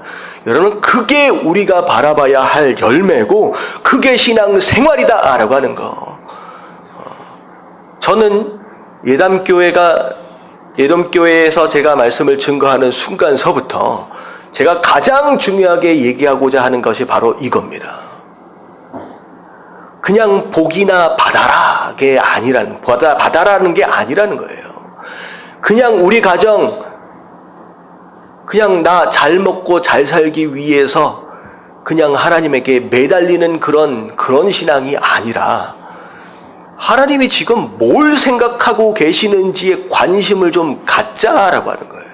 여러분 그게 우리가 바라봐야 할 열매고 그게 신앙생활이다라고 하는 거. 저는 예담교회에서 제가 말씀을 증거하는 순간서부터 제가 가장 중요하게 얘기하고자 하는 것이 바로 이겁니다. 그냥 복이나 받아라는 게 아니라는 거예요. 그냥 우리 가정, 그냥 나 잘 먹고 잘 살기 위해서 그냥 하나님에게 매달리는 그런 신앙이 아니라 하나님이 지금 뭘 생각하고 계시는지에 관심을 좀 갖자라고 하는 거예요.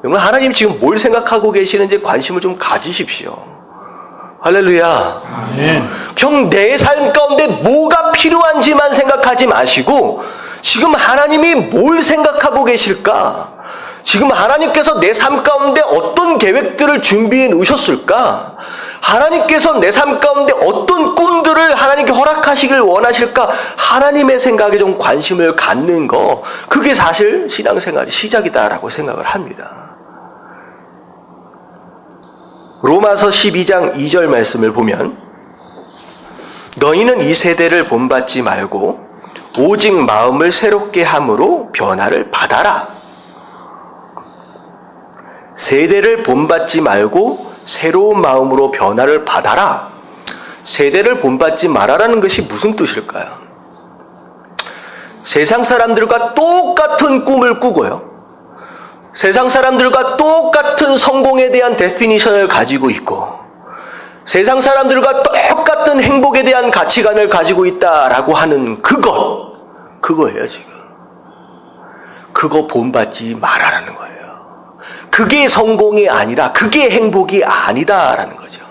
여러분, 하나님 지금 뭘 생각하고 계시는지에 관심을 좀 가지십시오. 할렐루야. 아멘. 그냥 내 삶 가운데 뭐가 필요한지만 생각하지 마시고 지금 하나님이 뭘 생각하고 계실까? 지금 하나님께서 내 삶 가운데 어떤 계획들을 준비해 놓으셨을까? 하나님께서 내 삶 가운데 어떤 꿈들을 하나님께 허락하시길 원하실까? 하나님의 생각에 좀 관심을 갖는 거, 그게 사실 신앙생활의 시작이다라고 생각을 합니다. 로마서 12장 2절 말씀을 보면 너희는 이 세대를 본받지 말고 오직 마음을 새롭게 함으로 변화를 받아라. 세대를 본받지 말고 새로운 마음으로 변화를 받아라. 세대를 본받지 말아라는 것이 무슨 뜻일까요? 세상 사람들과 똑같은 꿈을 꾸고요. 세상 사람들과 똑같은 성공에 대한 데피니션을 가지고 있고 세상 사람들과 똑같은 행복에 대한 가치관을 가지고 있다라고 하는 그거예요 지금. 그거 본받지 말아라는 거예요. 그게 성공이 아니라 그게 행복이 아니다라는 거죠.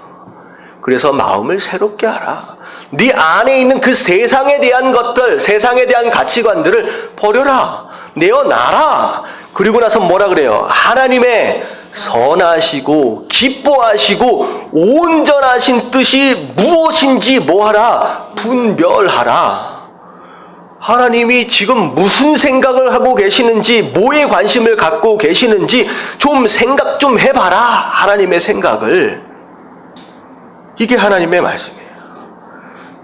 그래서 마음을 새롭게 하라. 네 안에 있는 그 세상에 대한 것들, 세상에 대한 가치관들을 버려라. 내어놔라. 그리고 나서 뭐라 그래요? 하나님의 선하시고 기뻐하시고 온전하신 뜻이 무엇인지 뭐하라? 분별하라. 하나님이 지금 무슨 생각을 하고 계시는지, 뭐에 관심을 갖고 계시는지 좀 생각 좀 해봐라. 하나님의 생각을. 이게 하나님의 말씀이에요.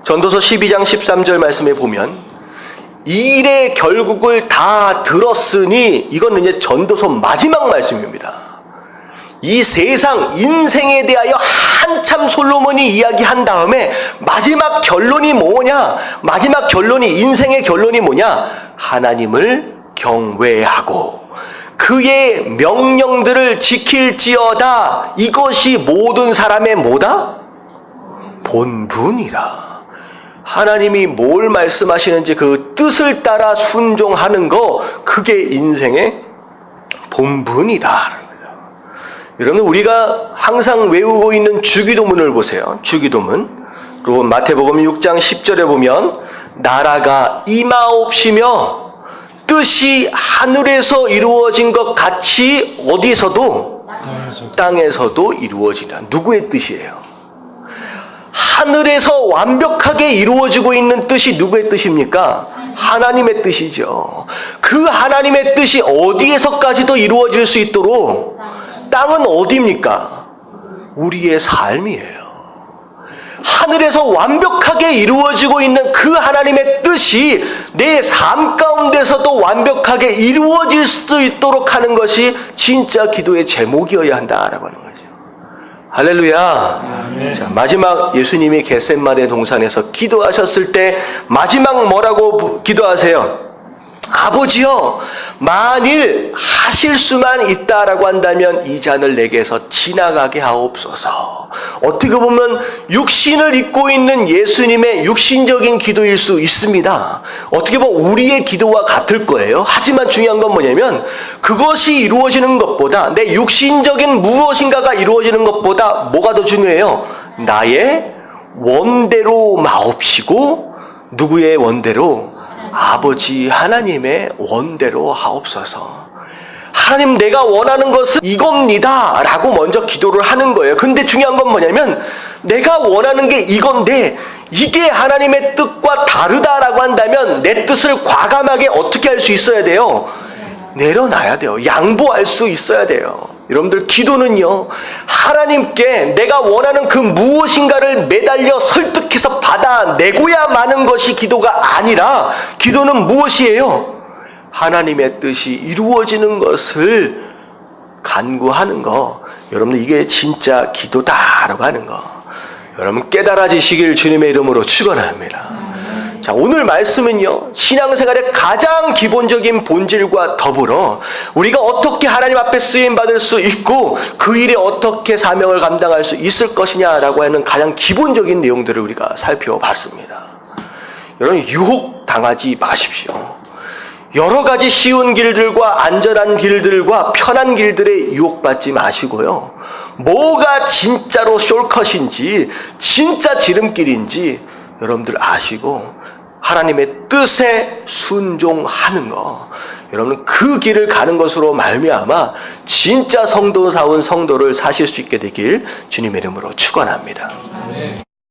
전도서 12장 13절 말씀에 보면 이 일의 결국을 다 들었으니, 이건 이제 전도서 마지막 말씀입니다. 이 세상 인생에 대하여 한참 솔로몬이 이야기한 다음에 마지막 결론이 뭐냐? 마지막 결론이, 인생의 결론이 뭐냐? 하나님을 경외하고 그의 명령들을 지킬지어다. 이것이 모든 사람의 뭐다? 본분이라. 하나님이 뭘 말씀하시는지 그 뜻을 따라 순종하는 거, 그게 인생의 본분이다. 여러분, 우리가 항상 외우고 있는 주기도문을 보세요. 주기도문. 그리고 마태복음 6장 10절에 보면 나라가 임하옵시며 뜻이 하늘에서 이루어진 것 같이 어디에서도? 땅에서도 이루어지라. 누구의 뜻이에요? 하늘에서 완벽하게 이루어지고 있는 뜻이 누구의 뜻입니까? 하나님의 뜻이죠. 그 하나님의 뜻이 어디에서까지도 이루어질 수 있도록, 땅은 어디입니까? 우리의 삶이에요. 하늘에서 완벽하게 이루어지고 있는 그 하나님의 뜻이 내 삶 가운데서도 완벽하게 이루어질 수도 있도록 하는 것이 진짜 기도의 제목이어야 한다라고 하는 거죠. 할렐루야. 자, 마지막 예수님이 겟세마네 동산에서 기도하셨을 때 마지막 뭐라고 기도하세요? 아버지여, 만일 하실 수만 있다라고 한다면 이 잔을 내게서 지나가게 하옵소서. 어떻게 보면 육신을 입고 있는 예수님의 육신적인 기도일 수 있습니다. 어떻게 보면 우리의 기도와 같을 거예요. 하지만 중요한 건 뭐냐면 그것이 이루어지는 것보다, 내 육신적인 무엇인가가 이루어지는 것보다 뭐가 더 중요해요? 나의 원대로 마옵시고, 누구의 원대로? 아버지 하나님의 원대로 하옵소서. 하나님, 내가 원하는 것은 이겁니다 라고 먼저 기도를 하는 거예요. 근데 중요한 건 뭐냐면 내가 원하는 게 이건데 이게 하나님의 뜻과 다르다라고 한다면 내 뜻을 과감하게 어떻게 할 수 있어야 돼요? 내려놔야 돼요. 양보할 수 있어야 돼요. 여러분들, 기도는요, 하나님께 내가 원하는 그 무엇인가를 매달려 설득해서 받아내고야 마는 것이 기도가 아니라, 기도는 무엇이에요? 하나님의 뜻이 이루어지는 것을 간구하는 거. 여러분들, 이게 진짜 기도다라고 하는 거. 여러분, 깨달아지시길 주님의 이름으로 축원합니다. 자, 오늘 말씀은요, 신앙생활의 가장 기본적인 본질과 더불어 우리가 어떻게 하나님 앞에 쓰임받을 수 있고 그 일에 어떻게 사명을 감당할 수 있을 것이냐라고 하는 가장 기본적인 내용들을 우리가 살펴봤습니다. 여러분, 유혹당하지 마십시오. 여러 가지 쉬운 길들과 안전한 길들과 편한 길들에 유혹받지 마시고요. 뭐가 진짜로 숄컷인지, 진짜 지름길인지 여러분들 아시고 하나님의 뜻에 순종하는 거, 여러분 그 길을 가는 것으로 말미암아 진짜 성도사운 성도를 사실 수 있게 되길 주님의 이름으로 축원합니다.